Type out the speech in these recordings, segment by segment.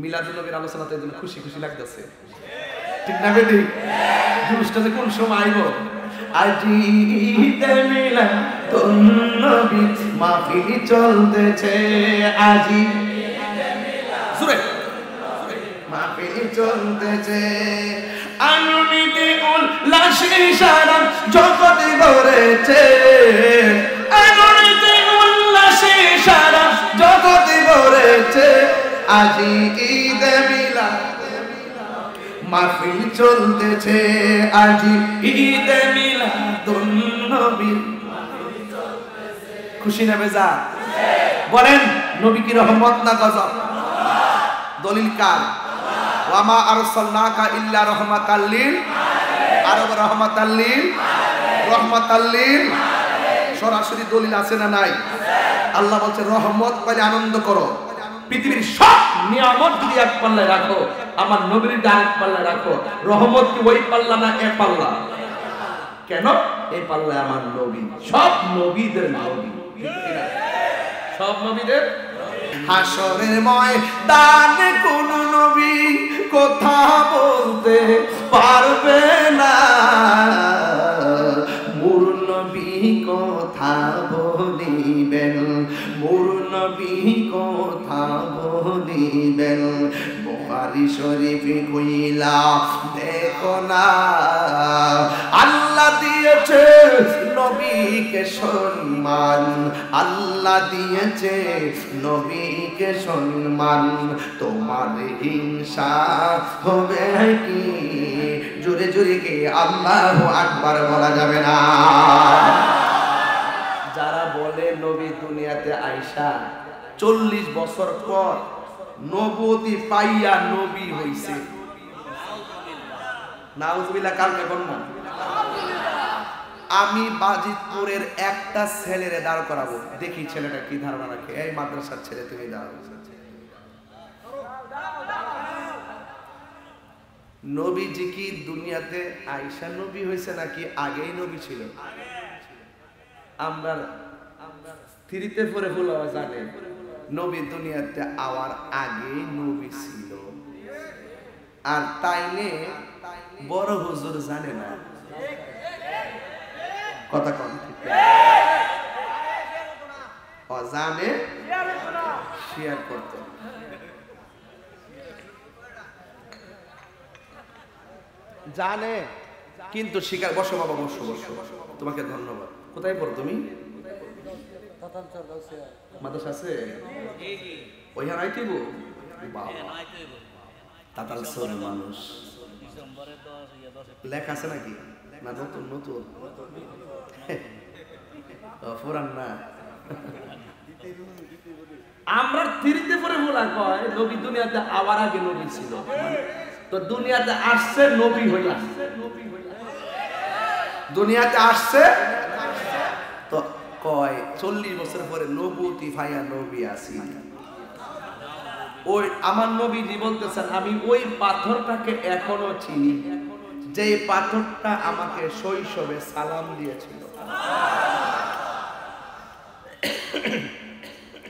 মিলাদুন নবীর আলোচনাতে একদম খুশি খুশি লাগতেছে, ঠিক না বেটি? জুসটা যে কোন সময় আইব, আজি ঈদে মিলাদুন নবী মাহফিল চলতেছে, আজি সুরে মাহফিল চলতেছে, আনন্দিতে উল্লাসে সারা জগৎ ভরেছে, আনন্দিতে উল্লাসে সারা জগৎ ভরেছে, আজি ঈদে মিলাদ মাহফিল চলতেছে, আজি ঈদে মিলাদুন নবী। খুশি না বেজা? বলেন নবী কি রহমত না গজব? দলিল কার? ওয়ামা আরসালনাকা ইল্লা রাহমাতাল লিল আরব, রাহমাতাল লিল, রাহমাতাল লিল। সরাসরি দলিল আছে না নাই? আল্লাহ বলছে রহমত পাইলে আনন্দ করো, পৃথিবীর সব নিয়ামত যদি এক পাল্লায় রাখো, আমার নবীর আরেক পাল্লায় রাখো। রহমত কি ওই পাল্লা না এ পাল্লা? কেন? এই পাল্লায় আমার নবী, সব নবীদের নবী, সব নবীদের। হাসরের ময়দানে কোন নবী কথা বলতে পারবে না, মোর নবী কথা বলিবেন, মোর নবী কথা বলিবেন। বুখারী শরীফে কইলা দেখো না, আল্লাহ দিয়েছে নবীকে সম্মান, আল্লাহ দিয়েছে নবীকে সম্মান, তোমার হিংসা হবে কি? জোরে জোরে কে আল্লাহু আকবার বলা যাবে না? যারা বলে নবী দুনিয়াতে আইসা 40 বছর পর নবুয়তি পাইয়া নবী হইছে, নাউজুবিল্লাহ, কালকে বললাম আমি বাজিতপুরের একটা ছেলেরে দাঁড় করাবো, দেখি ছেলেটা কি ধারণা রাখে। এই মাদ্রাসার ছেলে, তুমি দাঁড়াও। নবীজি কি দুনিয়াতে আয়েশা নবী হয়েছে নাকি আগেই নবী ছিল? আমরা থ্রিতে পড়ে ভুল জানে নবী দুনিয়াতে আওয়ার আগেই নবী ছিল, আর তাইলে বড় হুজুর জানে না। কথা কম জানে, শেয়ার করতো। জানে কিন্তু শিকার। বসো বাবা, বসো বসো, তোমাকে ধন্যবাদ। কোথায় পড়ো তুমি? মাদ্রাসা আছে ওইখানে আইতেইব। তাতাল সরে মানুষ লেখা আছে নাকি? না নতুন নতুন পুরান না। আমরা থ্রিতে পড়ে বলা কয় নবী দুনিয়াতে আওয়ার আগে নবী ছিল, তো দুনিয়াতে আসছে নবী হইয়া, দুনিয়াতে আসছে তো কয় 40 বছর পরে নবুয়তি ফাইয়া নবী আসি। ওই আমার নবীজি বলতেছেন আমি ওই পাথরটাকে এখনো চিনি, যে পাথরটা আমাকে শৈশবে সালাম দিয়েছিল।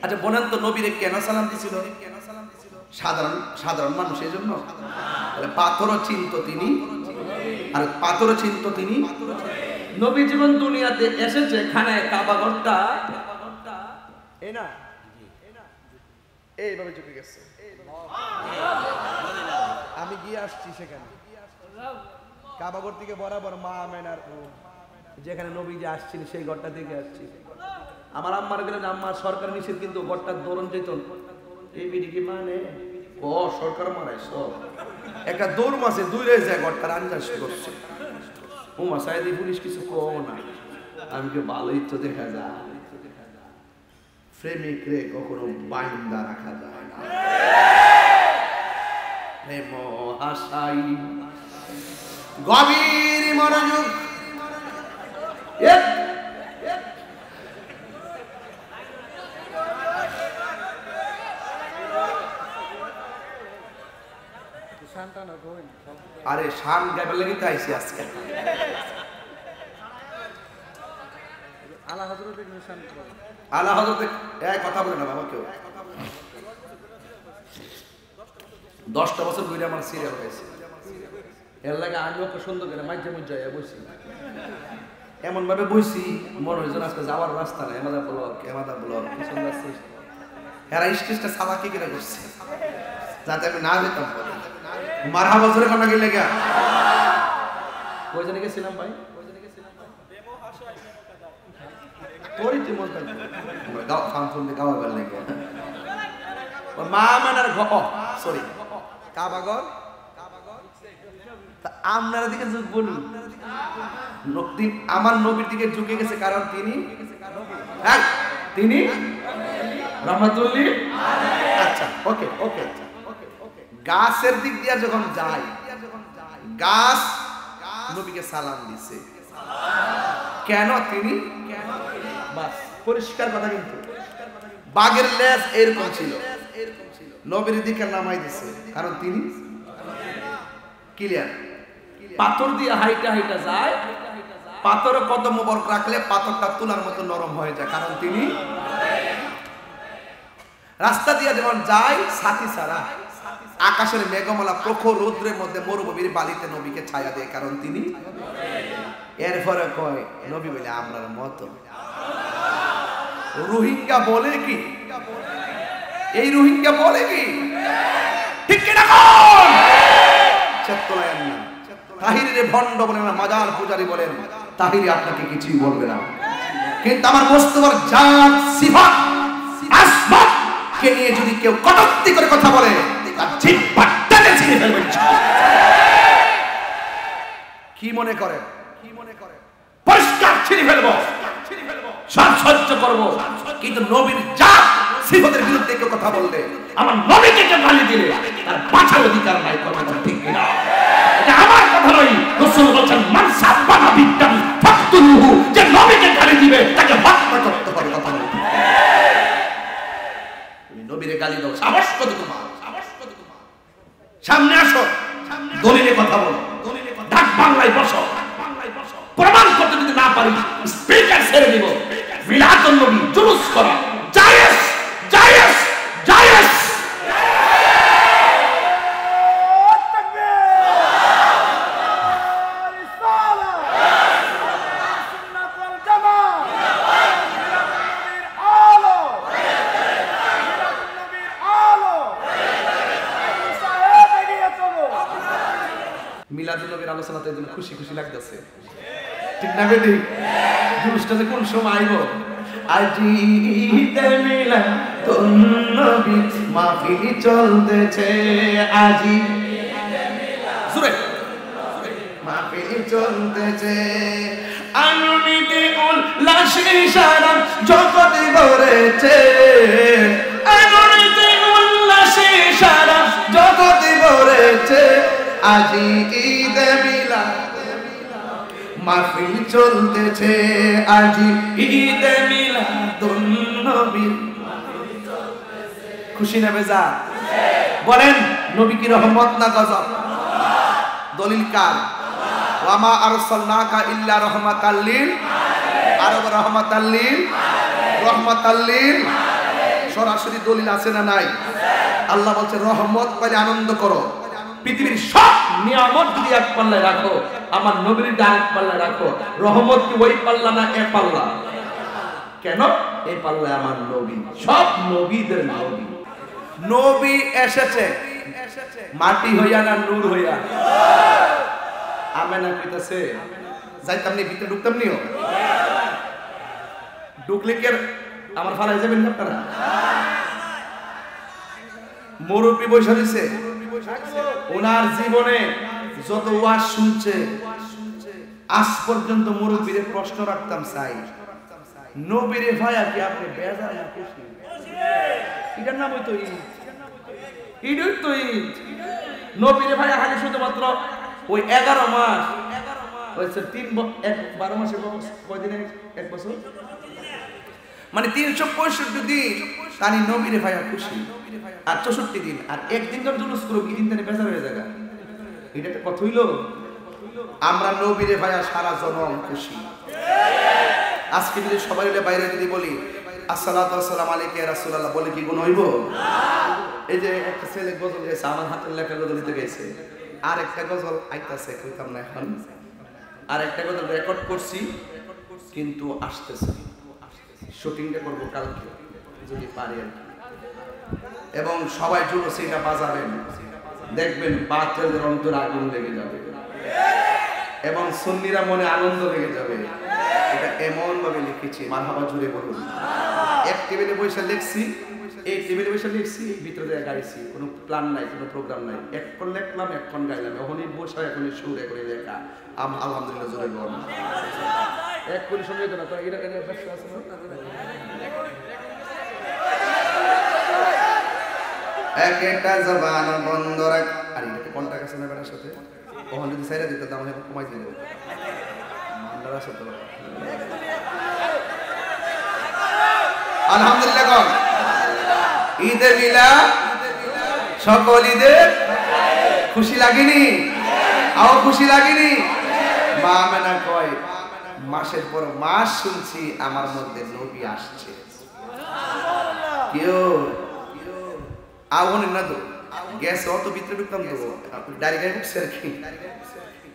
আচ্ছা বলেন তো নবীরে কেন সালাম দিছিল? সাধারণ মানুষ এই জন্য? পাথরও চিনত তিনি, আর পাথরও চিনত তিনি। নবী জীবন দুনিয়াতে এসেছে খানায় কাবাঘরটা এই না এইভাবে ঝুঁকে গেছে। আমি গিয়ে আসছি সেখানে কাবাঘর থেকে বরাবর মা আমেনার যেখানে নবী যে আসছিল সেই ঘরটা থেকে আসছি। আমার আম্মার গেলেন, আম্মার সরকার নিষেধ কিন্তু ঘরটা দৌড়ন যেত। এই বিডি কি মানে ও সরকার মারাই সব একটা দৌড় মাসে দূরে যায় ঘরটার আন্দাজ করছে। উমা সাইদি পুলিশ কিছু কো না, আমি কি ভালোই তো দেখা যায়। প্রেমিক রে কখনো বাইন্দা রাখা যায় না। প্রেম আশাই গভীর মনোযোগ। আরে শান গাইবার লাগি তো আইছি আজকে। আলা হযরত কথা বলে না বাবা কেউ। 10টা বছর ঘুরে আমার সিরিয়াল হয়েছে। এর লাগে আমি ওকে সুন্দর করে মাঝে মধ্যে বসি, এমন ভাবে বসি মনে হয়েছে আজকে যাওয়ার রাস্তা নাই। এমাদা ব্লক এরা স্টেজটা সাদা কি করে করছে যাতে আমি না যেতাম। মারহা বছরে কোনা গেলে গা কই জানি গেছিলাম ভাই, তোরই তুই মন থাকবে গাও ফাংশন দে গাওয়া বেল লাগে মা মানার ঘ সরি কাবাগর তা আপনারা দিকে ঝুঁক বলি নবী আমার নবীর দিকে ঝুঁকে গেছে কারণ তিনি হ্যাঁ তিনি রাহমাতুল লিল আলামিন। আচ্ছা ওকে ওকে গাছের দিক দিয়ে যখন যায় গাছ নবীকে সালাম দিছে কেন তিনি বাস পরিষ্কার কথা। কিন্তু বাঘের লেজ এরকম ছিল, নবীর দিকে নামাই দিছে কারণ তিনি ক্লিয়ার। পাথর দিয়ে হাইটা হাইটা যায়, পাথরে কদম মোবারক রাখলে পাথরটা তুলার মতো নরম হয়ে যায় কারণ তিনি। রাস্তা দিয়ে যখন যায় সাথী ছাড়া আকাশের মেঘমালা প্রখর রৌদ্রের মধ্যে মরুভূমির বালিতে নবীকে ছায়া দেয় কারণ তিনি। এরপরে কয় নবী বলে আমরার মতো। রোহিঙ্গা বলে কি, এই রোহিঙ্গা বলে কি ঠিক কিনা কোন চেতলায়ান না তাহিরে ভণ্ড বলেন না, মাজার পূজারি বলেন তাহিরি আপনাকে কিছুই বলবে না। কিন্তু আমার মোস্তফার জাত সিফাত আসমাত কে নিয়ে যদি কেউ কটূক্তি করে কথা বলে তার জিহ্বা টেনে ছিঁড়ে ফেলবে। কি মনে করে পরিষ্কার ছিঁড়ে ফেলবো, সহ্য করবো। কিন্তু নবীর জাত সিফাতের বিরুদ্ধে কেউ কথা বললে, আমার নবীকে কেউ গালি দিলে তার বাঁচার অধিকার নাই। কথা ঠিক কিনা? এটা আমার কথা নয়, রাসূল বলেছেন মান সাব্বানা বিদ্দাম ফাকতুলুহু, যে নবীকে গালি দিবে তাকে হত্যা করতে হবে। কথা বলতে তুমি নবীরে গালি দাও, সাহস কত তোমার? সামনে আসো, দলিলে কথা বলো, ঢাক বাংলায় বসো, প্রমাণ করতে যদি না পারি স্পিকার ছেড়ে দিব। মিলাদুন নবী জুলুস করা জায়েজ জায়েজ জায়েজ। মিলাদুন নবীর আলোচনাতে একদম খুশি খুশি লাগতেছে, ঠিক না বেটি? জুলুসটা যে কোন সময় আইব? আজি ঈদে মিলাদুন নবী মাহফিল চলতেছে, আজি সুরে মাহফিল চলতেছে, আনন্দিতে উল্লাসে সারা জগৎ ভরেছে, আনন্দিতে উল্লাসে সারা জগৎ ভরেছে, আজি ঈদে মিলাদ মাহফিল চলতেছে, আজি ঈদে মিলাদুন নবী। খুশি না বেজা? বলেন নবী কি রহমত না গজব? দলিল কার? ওয়া মা আরসালনাকা ইল্লা রাহমাতাল লিল আলামিন। আর রাহমাতাল লিল রাহমাতাল লিল সরাসরি দলিল আছে না নাই? আল্লাহ বলছে রহমত পেলে আনন্দ করো। পৃথিবীর সব নিয়ামত যদি এক পাল্লায় রাখো, আমার নবীর আরেক পাল্লায় রাখো। রহমত কি ওই পাল্লা না এ পাল্লা? কেন? এই পাল্লায় আমার নবী, সব নবীদের নবী। নবী এসেছে মাটি হইয়া না নূর হইয়া? আমেনা কইতাছে যাইতাম নি, ভিতরে ঢুকতাম নিও, ঢুকলে কি আমার ফালাই যাবেন না আপনারা? মুরব্বী বৈশা দিছে, ওনার জীবনে যত ওয়াজ শুনছে আজ পর্যন্ত মুরব্বীরে প্রশ্ন রাখতাম চাই, নবীরে ভাইয়া কি আপনি বেজার না খুশি? এটার নাম হইতো ঈদ, ঈদই তো ঈদ। নবীরে ভাইয়া খালি শুধুমাত্র ওই 11 মাস হয়েছে 12 মাসের কয়দিনে 1 বছর, মানে 365 দিন তানি নবীরে ভাইয়া খুশি, আর 64 দিন আর একদিন ধরে জুলুস করো কি দিন তানি বেজার হয়ে যায়। এটা একটা কথা হইল? আমরা নবীরে ভাইয়া সারা জনম খুশি। আজকে যদি সবাই বাইরে যদি বলি আসসালাতু ওয়াসসালামু আলাইকা ইয়া রাসূলুল্লাহ, বলে কি গুণ হইব? এই যে একটা ছেলে গজল গেছে, আমার হাতের লেখা গজল দিতে গেছে, আর একটা গজল আইতাছে কইতাম না এখন, আর একটা গজল রেকর্ড করছি কিন্তু আসতেছে, শুটিংটা করবো কালকে যদি পারি আর কি। এবং সবাই জুড়ো সেটা বাজাবেন, দেখবেন বাচ্চাদের অন্তরে আগুন লেগে যাবে এবং সুন্নিরা মনে আনন্দ লেগে যাবে। এটা এমন ভাবে লিখেছি, মারহাবা জুড়ে বলুন। এক টেবিলে বসে লিখছি, এই টেবিলে বসে লিখছি, ভিতরে গাইছি, কোনো প্ল্যান নাই, কোনো প্রোগ্রাম নাই, এখন লিখলাম এখন গাইলাম, এখনই বসে এখনই সুরে করে লেখা। আলহামদুলিল্লাহ জুড়ে বলুন। এক কোটি সঙ্গে তো না তো এটা আছে না, এক একটা জবান বন্ধ রাখ। আর এটা কন্টাক্ট আছে না বেটার সাথে, ওখানে যদি সাইরা দিতে দাম হয়তো কমাই দিয়ে দেবো। আলহামদুলিল্লাহ কোন ঈদে মিলাদ সকল ঈদের খুশি লাগেনি? আও খুশি লাগেনি? মা আমেনা কয় মাসের পর মাস শুনছি আমার মধ্যে নবী আসছে। কেউ আগুনের না তো গ্যাস অত ভিতরে ঢুকতাম তো ডাইরেক্ট ঢুকছে আর কি।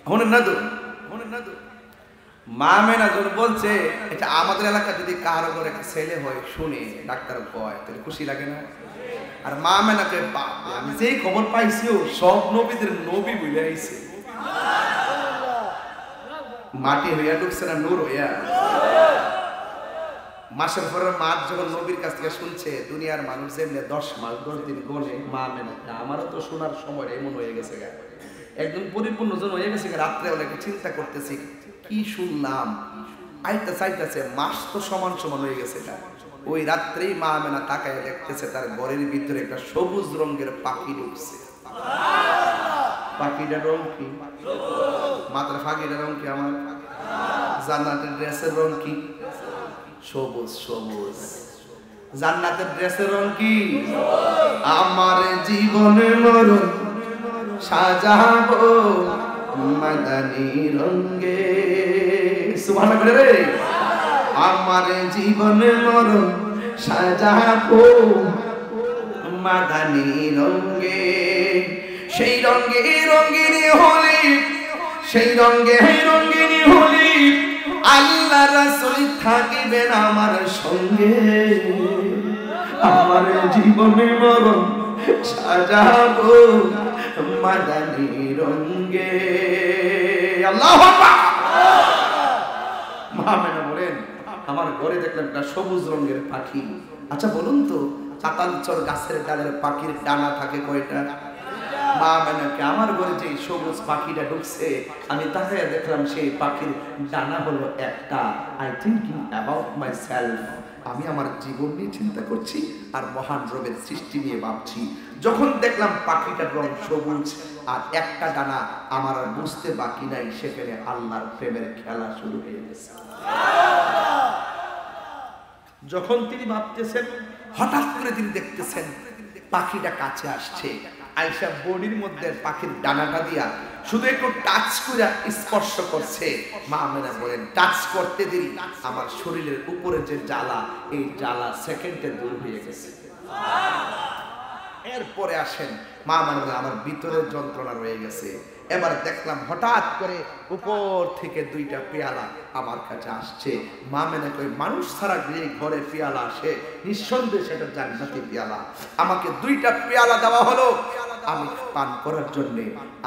হনের না তো মা মেনা যখন বলছে এটা আমাদের এলাকা যদি কারো করে একটা ছেলে হয় শুনে ডাক্তার কয় তাহলে খুশি লাগে না? আর মা মেনাকে আমি যেই খবর পাইছিও সব নবীদের নবী বলে আইছে, মাটি হইয়া ঢুকছে না নূর হইয়া। মাসের পর মাস যখন নবীর কাছ থেকে শুনছে, দুনিয়ার মানুষ যেমনি 10 মাস 10 দিন গনে, মা মেনা আমারও তো শোনার সময় এমন হয়ে গেছে গা, একদম পরিপূর্ণ জন হয়ে গেছে। রাত্রে অনেকে চিন্তা করতেছি কি শুনলাম, আইতাছে মাস তো সমান সমান হয়ে গেছে গা। ওই রাত্রেই মা মেনা তাকায় দেখতেছে তার ঘরের ভিতরে একটা সবুজ রঙের পাখি ঢুকছে। পাখিটার রং কি? মাত্র পাখিটার রং কি? আমার জান্নাতের ড্রেসের রং কি? সবুজ সবুজ। জান্নাতের ড্রেসের রং কি? আমার জীবনে মরণ সাজাবো মাদানী রঙে। সুবহানাল্লাহ রে। আমার জীবনে মরণ সাজাবো মাদানী রঙে। সেই রঙে রঙিনী হলি, সেই রঙে রঙিনী হলি আল্লাহ রাসূল থাকিবেন আমার সঙ্গে। আমার জীবনে মরণ সাজাবো মাদানী রঙে। আল্লাহু আকবার। মা মেনা বলেন আমার ঘরে দেখলাম একটা সবুজ রঙের পাখি। আচ্ছা বলুন তো চাতালচর গাছের ডালের পাখির ডানা থাকে কয়টা? মা মেনাকে আমার ঘরে যে সবুজ পাখিটা ঢুকছে আমি তাকায় দেখলাম সেই পাখির ডানা হলো একটা। I thinking about my self, আমি আমার জীবন নিয়ে চিন্তা করছি আর মহান রবের সৃষ্টি নিয়ে ভাবছি। যখন দেখলাম পাখিটার রং সবুজ আর একটা ডানা, আমার আর বুঝতে বাকি নাই সেখানে আল্লাহর প্রেমের খেলা শুরু হয়ে গেছে। যখন তিনি ভাবতেছেন হঠাৎ করে তিনি দেখতেছেন পাখিটা কাছে আসছে, আয়েশা বডির মধ্যে পাখির ডানাটা দিয়া শুধু একটু টাচ করে স্পর্শ করছে। মা আমেনা বলেন টাচ করতে দেরি আমার শরীরের উপরে যে জ্বালা, এই জ্বালা সেকেন্ডে দূর হয়ে গেছে। এরপরে আসেন মা আমেনা আমার ভিতরের যন্ত্রণা রয়ে গেছে। এবার দেখলাম হঠাৎ করে উপর থেকে 2টা পেয়ালা আমার কাছে আসছে। মা মেনা কই মানুষ ছাড়া যে ঘরে পেয়ালা আসে নিঃসন্দেহে সেটা জান্নাতি পেয়ালা। আমাকে 2টা পেয়ালা দেওয়া হলো আমি পান করার জন্য।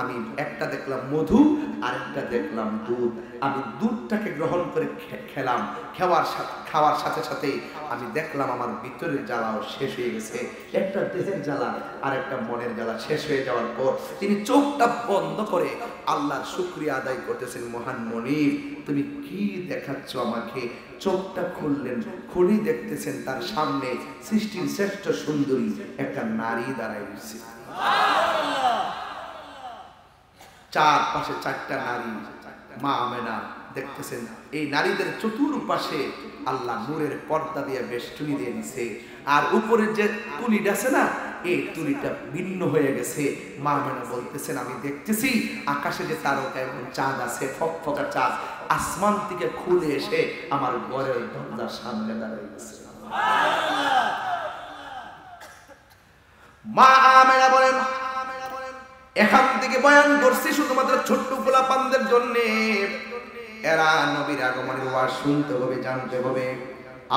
আমি একটা দেখলাম মধু আর একটা দেখলাম দুধ। আমি দুধটাকে গ্রহণ করে খেলাম। খাওয়ার সাথে সাথে আমি দেখলাম আমার ভিতরের জ্বালাও শেষ হয়ে গেছে। একটা দেহের জ্বালা আর একটা মনের জ্বালা শেষ হয়ে যাওয়ার পর তিনি চোখটা বন্ধ করে আল্লাহর শুকরিয়া আদায় করতেছেন। মহান মনিব তুমি কি দেখাচ্ছ আমাকে? চোখটা খুললেন, খুলি দেখতেছেন তার সামনে সৃষ্টির শ্রেষ্ঠ সুন্দরী একটা নারী দাঁড়ায় রয়েছে। চারপাশে 4টা নারী। মা আমেনা দেখতেছেন এই নারীদের চতুর্পাশে আল্লাহ নূরের পর্দা দিয়ে বেষ্টনী দিয়ে দিছে। আর উপরে যে তুলিটা আছে না, এই তুলিটা ভিন্ন হয়ে গেছে। মা আমেনা বলতেছেন আমি দেখতেছি আকাশে যে তারকা এবং চাঁদ আছে, ফকফকা চাঁদ আসমান থেকে খুলে এসে আমার ঘরের দরজার সামনে দাঁড়িয়ে গেছে। মা আমেনা বলেন এখান থেকে বয়ান করছি শুধুমাত্র ছোট্ট পোলাপানদের জন্য। এরা নবীর আগমনের ওয়াজ শুনতে হবে, জানতে হবে।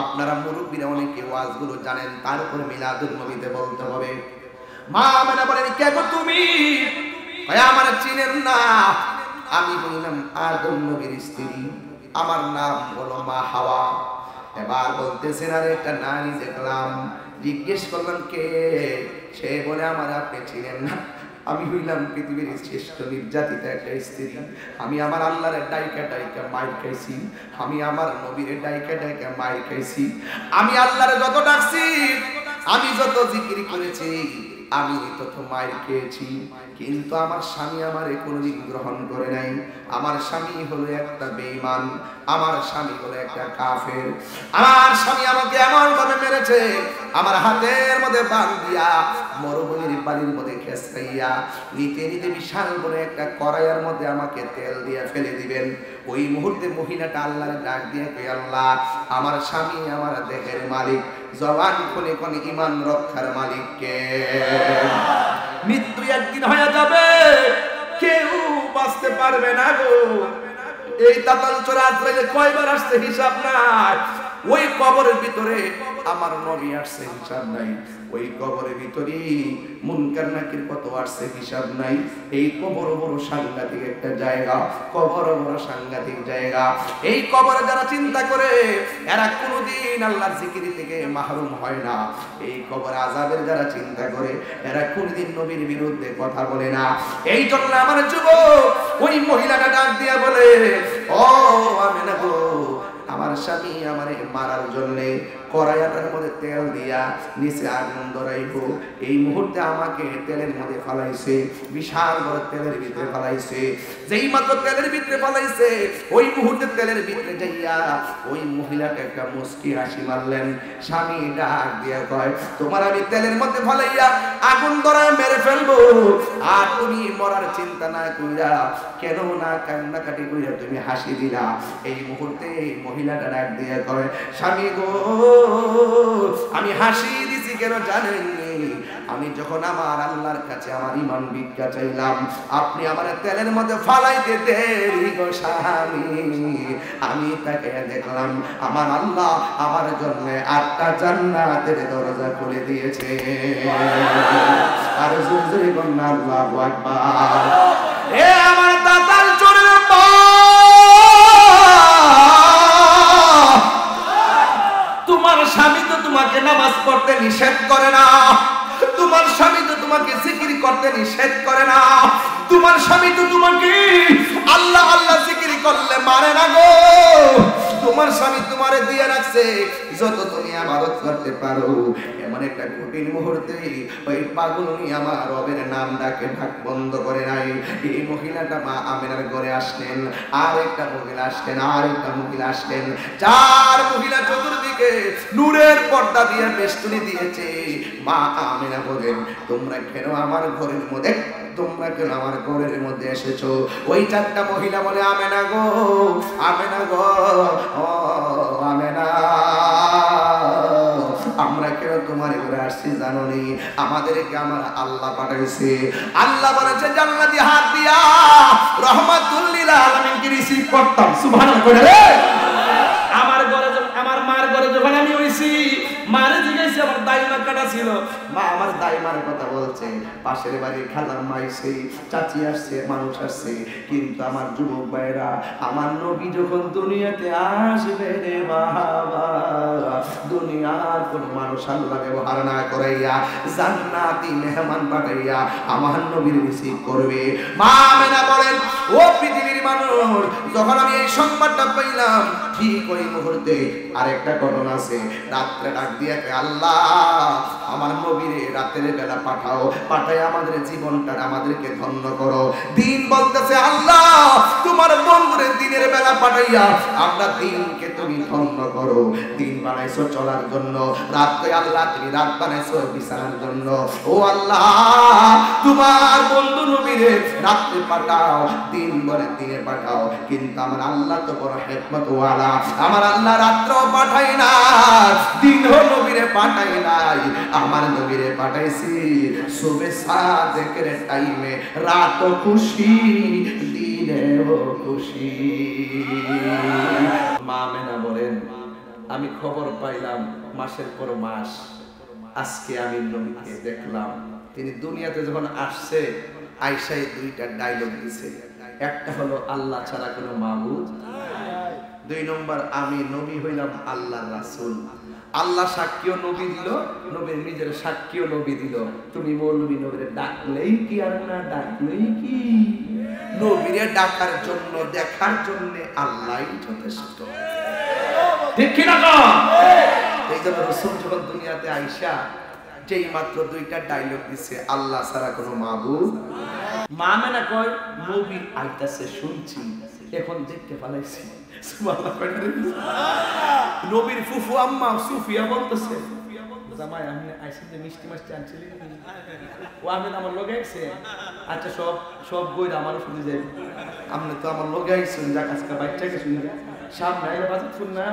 আপনারা মুরব্বীরা অনেকে ওয়াজগুলো জানেন, তারপর মিলাদুন নবীতে বলতে হবে। মা আমেনা বলেন কে গো তুমি? আমার চিনেন না, আমি বললাম আদম নবীর স্ত্রী, আমার নাম হলো মা হাওয়া। এবার বলতেছেন আর একটা নারী দেখলাম। জিজ্ঞেস করলাম কে? সে বলে আমার আপনি চিনেন না, আমি হইলাম পৃথিবীর শ্রেষ্ঠ নির্যাতিত একটা স্ত্রী। আমি আমার আল্লাহর ডাইকা ডাইকা মাইর খাইছি, আমি আমার নবীর ডাইকা ডাইকা মাইর খাইছি। আমি আল্লাহর যত ডাকছি, আমি যত জিকির করেছি, আমি তত মাইর খেয়েছি। কিন্তু আমার স্বামী আমারে কোনোদিন গ্রহণ করে নাই। আমার স্বামী হলো একটা বেঈমান, আমার স্বামী হলো একটা কাফের। আমার স্বামী আমাকে এমন ভাবে মেরেছে, আমার হাতের মধ্যে বান দিয়া মরুভূমির বালির মধ্যে খেসকাইয়া নিতে নিতে বিশাল বড় একটা কড়াইয়ের মধ্যে আমাকে তেল দিয়ে ফেলে দিবেন। ওই মুহূর্তে মহিলাটা আল্লাহর ডাক দিয়ে কই, আল্লাহ আমার স্বামী আমার দেহের মালিক, জবান খুলে কোনে ঈমান রক্ষার মালিক কে? মৃত্যু একদিন হয়ে যাবে, কেউ বাঁচতে পারবে না গো। এই তাতাল চোরা আজরাইল কয়বার আসছে হিসাব নাই। ওই কবরের ভিতরে আমার নবী আসছে হিসাব নাই। ওই কবরের ভিতরে মুনকার নাকির কত আসছে হিসাব নাই। এই কবর বড় সাংঘাতিক একটা জায়গা, কবর বড় সাংঘাতিক জায়গা। এই কবরে যারা চিন্তা করে এরা কোনোদিন আল্লাহর জিকির থেকে মাহরুম হয় না। এই কবর আযাবের যারা চিন্তা করে এরা কোনোদিন নবীর বিরুদ্ধে কথা বলে না। এই জন্য আমার যুবক ওই মহিলাটা ডাক দিয়া বলে, ও আমেনা গো, আমার স্বামী আমারে মারার জন্য কড়াইয়াটার মধ্যে তেল দিয়া নিচে আগুন ধরাইবো। এই মুহূর্তে আমাকে তেলের মধ্যে ফালাইছে, বিশাল বড় তেলের ভিতরে ফালাইছে। যেই মাত্র তেলের ভিতরে ফালাইছে, ওই মুহূর্তে তেলের ভিতরে যাইয়া ওই মহিলাকে একটা মুস্কি হাসি মারলেন। স্বামী ডাক দিয়া কয়, তোমার আমি তেলের মধ্যে ফালাইয়া আগুন ধরায় মেরে ফেলবো, আর তুমি মরার চিন্তা না কইরা, কেন না কান্নাকাটি কইরা তুমি হাসি দিলা। এই মুহূর্তে মহিলাটা ডাক দিয়া কয়, স্বামী গো, আমি হাসি দিছি কেন জানেন? আমি যখন আমার আল্লাহর কাছে আমার ঈমান ভিক্ষা চাইলাম, আপনি আমার তেলের মধ্যে ফালাইতে দেরি গো স্বামী। আমি তাকে দেখলাম আমার আল্লাহ আমার জন্য 8টা জান্নাতের দরজা খুলে দিয়েছে। আর জোরে বলুন আল্লাহু আকবার। এ আমার দাতাল চোরের মা, তোমার স্বামী তো তোমাকে নামাজ পড়তে নিষেধ করে না, তোমার স্বামী তো তোমাকে জিকির করতে নিষেধ করে না, তোমার স্বামী তো তোমাকে আল্লাহ আল্লাহ জিকির করলে মারে না গো। তোমার স্বামী তোমারে দিয়ে রাখছে যত তুমি ইবাদত করতে পারো। এমন একটা কঠিন মুহূর্তে ওই পাগলনি আমার রবের নাম ডাকে ঢাক বন্ধ করে নাই। এই মহিলাটা মা আমেনার ঘরে আসলেন, আর একটা মহিলা আসলেন, আর একটা মহিলা আসলেন। 4 মহিলা চতুর্দিকে নূরের পর্দা দিয়ে বেষ্টনী দিয়েছে। মা আমেনা বলেন, তোমরা কেন আমার ঘরের মধ্যে, তোমরা কেন আমার ঘরের মধ্যে এসেছো? ওই 4টা মহিলা বলে, আমেনা গো, আমেনা গো, ও আমেনা, আমরা কেন তোমার ঘরে আসছি জানো নি? আমাদেরকে আমার আল্লাহ পাঠাইছে। আল্লাহ বলেছে জান্নাতি হাত দিয়া রহমাতুল লিল আলামিনকে রিসিভ করতাম। সুবহানাল্লাহ। আমার ঘরে, আমার মার ঘরে যখন আমি হইছি, মারে জিজ্ঞাসা আমার দাইমা কাটা ছিল, মা আমার দাইমার কথা বলছে। পাশের বাড়ির খালার মাইছে, চাচি আসছে, মানুষ আসছে। কিন্তু আমার যুবক ভাইরা, আমার নবী যখন দুনিয়াতে আসবে রে বাবা, দুনিয়ার কোন মানুষ আল্লাহ ব্যবহার না করাইয়া জান্নাতি মেহমান পাঠাইয়া আমার নবীর রিসিভ করবে। মা আমেনা বলেন, ও পৃথিবীর মানুষ, যখন আমি এই সংবাদটা পাইলাম, ঠিক ওই মুহূর্তে আরেকটা ঘটনা আছে। রাত্রে ডাক দিয়ে, আল্লাহ আমার নবীরে রাতের বেলা পাঠাও, পাঠাই আমাদের জীবনটা আমাদেরকে ধন্য করো। দিন বলতেছে, আল্লাহ তোমার বন্ধুরে দিনের বেলা পাঠাইয়া আমরা দিনকে তুমি ধন্য করো। দিন বানাইছো চলার জন্য, রাতকে আল্লাহ তুমি রাত বানাইছো বিছানার জন্য। ও আল্লাহ তোমার বন্ধু নবীরে রাতে পাঠাও, দিন বলে দিনে পাঠাও। কিন্তু আমার আল্লাহ তো বড় হিকমত ওয়ালা, না, আমার আল্লাহ রাত্র পাঠাই না, দিন নবীরে পাঠাই নাই, আমার নবীরে পাঠাইছি সুবে সাদেকের টাইমে, রাত খুশি দিনেও খুশি। মা আমেনা বলেন, আমি খবর পাইলাম মাসের পর মাস, আজকে আমি নবীকে দেখলাম। তিনি দুনিয়াতে যখন আসছে আয়েশায় দুইটা ডায়লগ দিছে, একটা হলো আল্লাহ ছাড়া কোনো মাবুদ, দুই নম্বর আমি নবী হইলাম আল্লাহর রাসূল। আল্লাহ সাক্ষীও নবী দিল, নবীর নিজের সাক্ষীও নবী দিল। তুমি বলবি নবীরে ডাকলেই কি আর না ডাকলেই কি, নবীরে ডাকার জন্য দেখার জন্য আল্লাহই যথেষ্ট, ঠিক কি না? এই জন্য রাসূল যখন দুনিয়াতে আইসা যেই মাত্র দুইটা ডায়লগ দিছে, আল্লাহ ছাড়া কোনো মাবুদ। মা আমেনা কয় নবী আইতাছে শুনছি, এখন দেখতে পালাইছি। নবীর ফুফু আম্মা সুফিয়া বলতেছে, জামাই আমি আইছি যে মিষ্টি মাছটি আনছিলি, ও আমি আমার লগে আইছে, আচ্ছা সব সব বই আমারও শুনে যাই, আপনি তো আমার লগে আইছেন, যা কাজকা বাচ্চাকে শুনে সামনে আইলে বাজার শুন না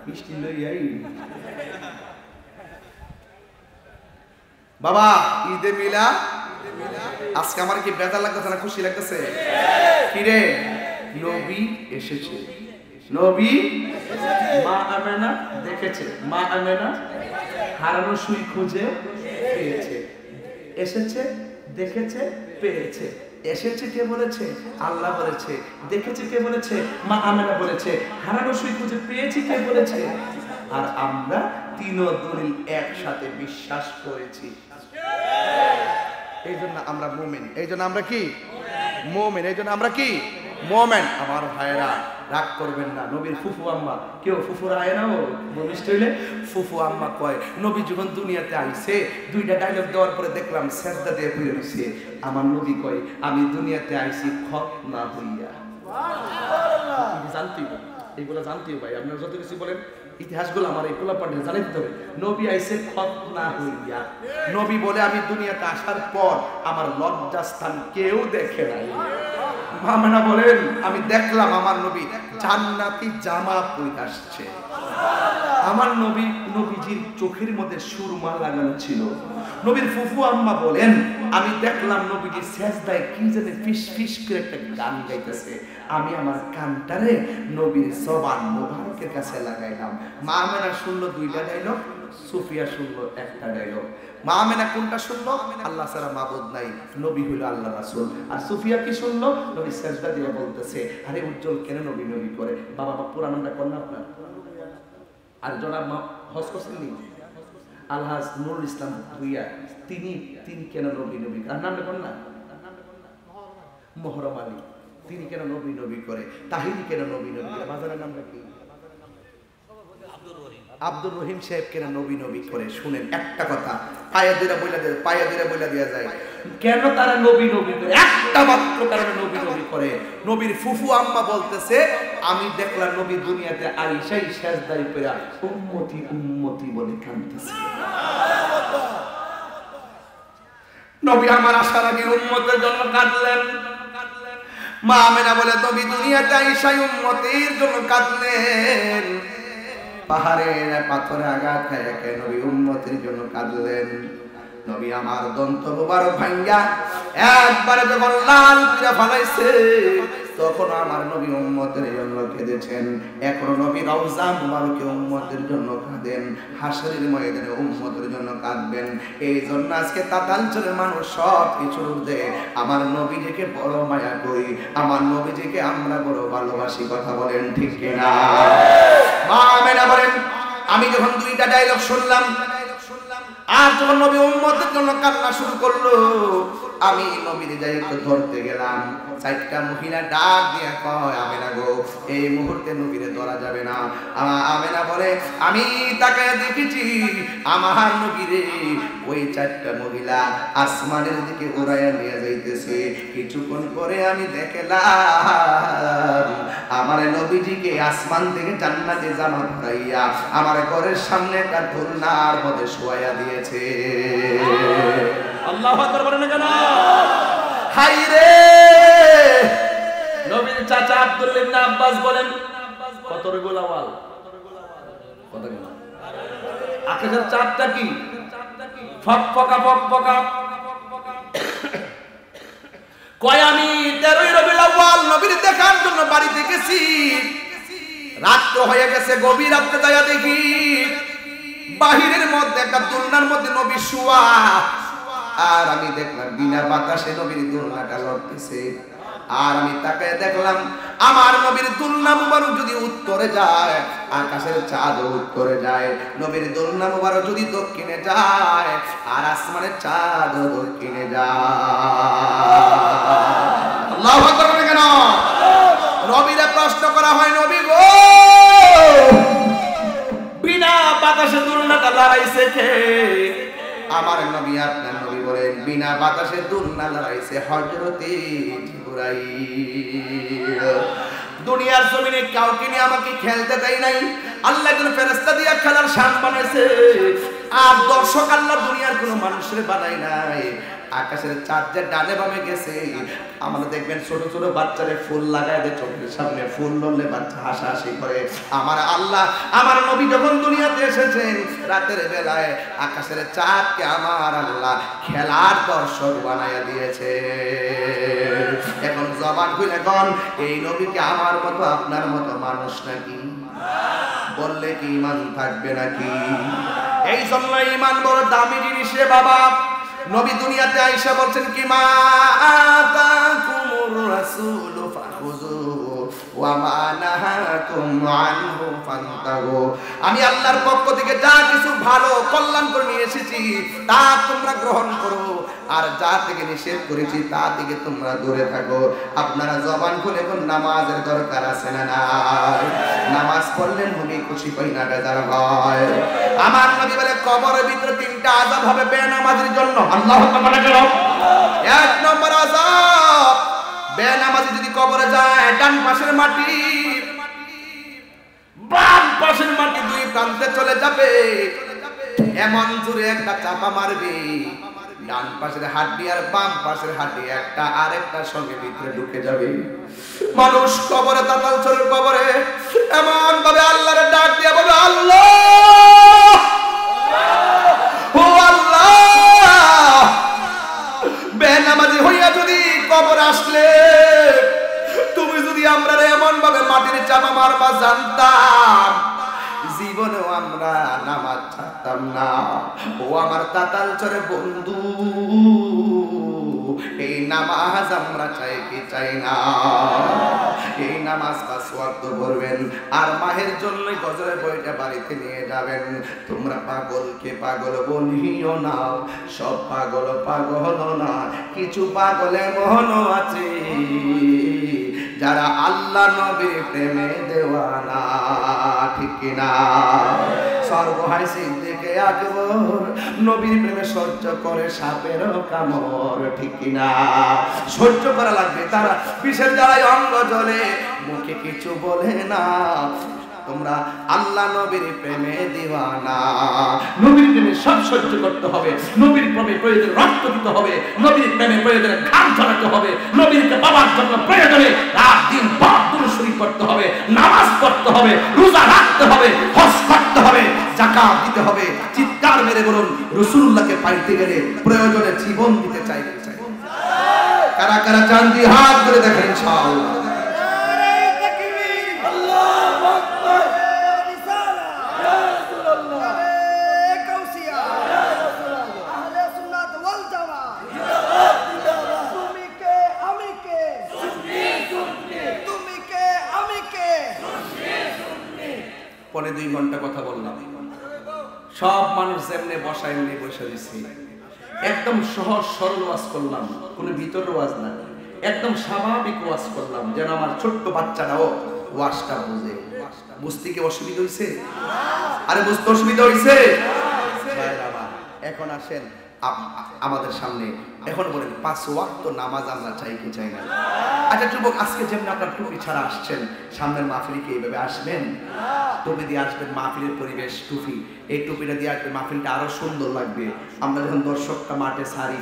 মিষ্টি লই আই। বাবা ঈদে মিলা আজকে আমার কি বেজার লাগতেছে না খুশি লাগতেছে? কি রে, নবী এসেছে, নবী মা আমেনা দেখেছে, মা আমেনা হারানো সুই খুঁজে পেয়েছে, এসেছে দেখেছে পেয়েছে। এসেছে কে বলেছে? আল্লাহ বলেছে। দেখেছে কে বলেছে? মা আমেনা বলেছে। হারানো সুই খুঁজে পেয়েছি কে বলেছে? আর আমরা তিন দলিল একসাথে বিশ্বাস করেছি। এই জন্য আমরা মুমিন, এই জন্য আমরা কি মুমিন, এই জন্য আমরা কি মুমিন। আমার ভাইরা রাগ করবেন না, নবীর ফুফু আম্মা, কেউ ফুফুরা আয় না, ও বলিষ্ঠ হইলে ফুফু আম্মা কয় নবী যখন দুনিয়াতে আইছে দুইটা ডায়লগ দেওয়ার পরে দেখলাম সেজদা দিয়ে পড়ে রইছে। আমার নবী কয় আমি দুনিয়াতে আইছি খতনা হইয়া। জানতেই এগুলো জানতেই ভাই, আপনারা যত কিছু বলেন ইতিহাসগুলো আমার এগুলো পড়ে জানাই দিতে হবে। নবী আইছে খতনা হইয়া। নবী বলে আমি দুনিয়াতে আসার পর আমার লজ্জাস্থান কেউ দেখে নাই। মামেনা বলেন আমি দেখলাম আমার নবী জান্নাতি জামা পরে আসছে। আমার নবী, নবীজির চোখের মধ্যে সুরমা লাগানো ছিল। নবীর ফুফু আম্মা বলেন আমি দেখলাম নবীজি সেজদায় কি জানে ফিস ফিস করে একটা গান গাইতেছে। আমি আমার কানটারে নবীর জবান মোবারকের কাছে লাগাইলাম। মা আমেনা শুনলো দুইটা ডায়লগ, সুফিয়া শুনলো একটা ডায়লগ। মা আমেনা কোনটা শুনলো? আল্লাহ ছাড়া মাবুদ নাই, নবী হইল আল্লাহ রাসূল। আর সুফিয়া কি শুনলো? নবী সেজদা দিয়ে বলতেছে আরে উজ্জ্বল কেন নবী নবী করে। বাবা পুরানটা কোন না আপনার? আর জনাব হজ করছেন নি আলহাজ নুরুল ইসলাম ভুইয়া, তিনি কেন নবী নবী, আর নামটা কোন না মোহরম আলী, তিনি কেন নবী নবী করে। তাহিরি কেন নবী নবী করে। বাজারের নামটা কি? আব্দুর রহিম সাহেব কেন নবী নবী করে। শুনেন একটা কথা পায়া দিরা বইলা দেয়া যায় কেন তারা নবী নবী করে। একটা মাত্র কারণে নবী নবী করে। নবীর ফুফু আম্মা বলতেছে আমি দেখলাম নবী দুনিয়াতে আইসাই সেজদায় পড়া উম্মতি উম্মতি বলে কাঁদতেছে। নবী আমার আসার আগে উম্মতের জন্য কাঁদলেন। মা আমেনা বলে নবী দুনিয়াতে আইসাই উম্মতের জন্য কাঁদলেন। পাহাড়ের পাথরে আঘাত খায় কেন নবী উম্মতের জন্য কাঁদলেন। নবী আমার দন্ত মোবারক ভাঙ্গা একবারে যখন লাল করে ফলাইছে তখন আমার নবী উম্মতের জন্য কেঁদেছেন। এখনো নবী রওজা মুবারকে উম্মতের জন্য কাঁদেন, হাসরের ময়দানে উম্মতের জন্য কাঁদবেন। এই জন্য আজকে তাতালচরের মানুষ সব কিছুর ঊর্ধ্বে আমার নবীজিকে বড় মায়া করি, আমার নবীজিকে আমরা বড় ভালোবাসি। কথা বলেন ঠিক কিনা? মা আমেনা বলেন আমি যখন দুইটা ডায়লগ শুনলাম আর যখন নবী উম্মতের জন্য কান্না শুরু করলো আমি নবীর যাই একটু ধরতে গেলাম। চারটা মহিলা ডাক দিয়ে কয় আমেনা গো এই মুহূর্তে নবীরে ধরা যাবে না। আমেনা বলে আমি তাকায় দেখেছি আমার নবীরে ওই চারটা মহিলা আসমানের দিকে উড়াইয়া নিয়ে যাইতেছে। কিছুক্ষণ পরে আমি দেখলাম আমার নবীজিকে আসমান থেকে জান্নাতে জামা পরাইয়া আমার ঘরের সামনে একটা দোলনার মধ্যে শোয়াইয়া দিয়েছে। আল্লাহু আকবার বলেন না কেন? হায় রে! নবীর চাচা আব্দুল্লাহ ইবনে আব্বাস বলেন কত রে গোলাওয়াল? কত গেল? আকাশের চাঁদটা কি? ফকফকা ফকফকা। কয় আমি 13 রবিউল আউয়াল নবীর দেখার জন্য বাড়িতে গেছি। রাত্র হয়ে গেছে, গভীর রাত্রে যাইয়া দেখি বাহিরের মধ্যে একটা দোলনার মধ্যে নবী শুয়া। আর আমি দেখলাম বিনা বাতাসে নবীর দোলনাটা লড়তেছে। আর আমি তাকে দেখলাম আমার নবীর দোলনা মুবারক যদি উত্তরে যায়, আকাশের চাঁদ উত্তরে যায়, নবীর দোলনা মুবারক যদি দক্ষিণে যায়, আর আসমানের চাঁদ দক্ষিণে যায়। আল্লাহু আকবার কেন? নবীরে প্রশ্ন করা হয়, নবী গো বিনা বাতাসে দোলনাটা লড়াইছে কে? আমার নবী আপনার নবী বলেন বিনা বাতাসে দোলনা লড়াইছে হযরতে জিবরাইল। দুনিয়ার জমিনে কাউকে নিয়ে আমাকে খেলতে দেয় নাই, আল্লাহ কোন ফেরেশতা দিয়া খেলার শান বানাইছে। আর দর্শক আল্লাহ দুনিয়ার কোনো মানুষের বানাই নাই। আকাশের চাঁদ যে ডানে বামে গেছে, আমরা দেখবেন ছোট ছোট বাচ্চারে ফুল লাগায় দেয় চোখের সামনে, ফুল ধরলে বাচ্চা হাসাহাসি করে। আমার আল্লাহ আমার নবী যখন দুনিয়াতে এসেছেন রাতের বেলায় আকাশের চাঁদকে আমার আল্লাহ খেলার দর্শক বানাইয়া দিয়েছে। এখন জবান খুলে কোন এই নবীকে আমার মতো আপনার মতো মানুষ নাকি? বললে কি ঈমান থাকবে নাকি? এই জন্য ঈমান বড় দামি জিনিস রে বাবা। নবী দুনিয়াতে আয়েশা বলছেন কি মা আতাকুমুর রাসূলু ফাখুযুহু ওয়া মা নাহাকুম আনহু ফান্তাহু। আমি আল্লাহর পক্ষ থেকে যা কিছু ভালো কল্যাণ করে নিয়ে এসেছি তা তোমরা গ্রহণ করো, আর যা থেকে নিষেধ করেছি তা থেকে তোমরা দূরে থাকো। আপনারা জবান খুলে কোন নামাজের দরকার আছে না নাই? নামাজ পড়লে নবী খুশি হয় না বেজার হয়? আমার নবী বলে কবরের ভিতরে 3টা আযাব হবে বেনামাজির জন্য। আল্লাহু তাআলা বলেন 1 নম্বর আযাব, বেনামাজি যদি কবরে যায় ডান পাশের মাটি বাম পাশের মাটি দুই প্রান্তে চলে যাবে, এমন জোরে একটা চাপা মারবে ডান পাশের হাড্ডি আর বাম পাশের হাড্ডি একটা আরেকটার সঙ্গে ভিতরে ঢুকে যাবে। মানুষ কবরে তাতাল চলে কবরে এমন ভাবে আল্লাহর ডাক দিয়ে বলে আল্লাহ ও আল্লাহ। বেনামাজি হইয়া যদি কবর আসলে তুমি যদি আমরা এমন ভাবে মাটির চাপা মারবা জানতাম, জীবনেও আমরা নামাজ ছাড়তাম না। ও আমার তাতাল চরে বন্ধু, এই নামাজ আমরা চাই কি চাই না? এই নামাজ 5 ওয়াক্ত পড়বেন আর মাহের জন্য গজরের বইটা বাড়িতে নিয়ে যাবেন। তোমরা পাগলকে পাগল বলিও না, সব পাগল পাগল না, কিছু পাগল এমন আছে যারা আল্লাহ নবীর প্রেমে দেওয়ানা। ঠিক কিনা? সর্বহাই সিদ্দিকে আকবর নবীর প্রেমে সহ্য করে সাপেরও কামড়। ঠিক কিনা? সহ্য করা লাগবে। তারা বিষের জ্বালায় অঙ্গ জ্বলে, মুখে কিছু বলে না। তোমরা আল্লাহ নবীর প্রেমে দিওয়ানা। নবীর প্রেমে সব সহ্য করতে হবে, নবীর প্রেমে প্রয়োজনে রক্ত দিতে হবে, নবীর প্রেমে প্রয়োজনে ঘাম ঝরাতে হবে, নবীকে পাওয়ার জন্য প্রয়োজনে রাত দিন দুরূদ শরীফ পড়তে হবে, নামাজ পড়তে হবে, রোজা রাখতে হবে, হজ করতে হবে, যাকাত দিতে হবে। চিৎকার মেরে বলুন রাসূলুল্লাহকে পাইতে গেলে প্রয়োজনে জীবন দিতে চাইবে। কারা কারা চান দিয়ে হাত ধরে দেখেন ইনশাআল্লাহ। পরে 2 ঘন্টা কথা বললাম, সব মানুষ যেমনে বসা এমনি বসে দিচ্ছি। একদম সহজ সরল ওয়াজ করলাম, কোনো ভিতর ওয়াজ না, একদম স্বাভাবিক ওয়াজ করলাম যেন আমার ছোট্ট বাচ্চাটাও ওয়াজটা বুঝে। বুঝতে কি অসুবিধা হয়েছে? আরে বুঝতে অসুবিধা হয়েছে? এখন আসেন আমাদের সামনে, এখন বলেন 5 ওয়াক্ত নামাজ আমরা চাই কি চাই না? আচ্ছা যুবক, আজকে যেমন আপনার টুপি ছাড়া আসছেন, সামনের মাহফিলে কি এইভাবে আসবেন? টুপি দিয়ে আসবেন, মাহফিলের পরিবেশ টুপি, এই টুপিটা দিয়ে আসবেন, মাহফিলটা আরো সুন্দর লাগবে। আমরা যখন দর্শকটা মাঠে সারি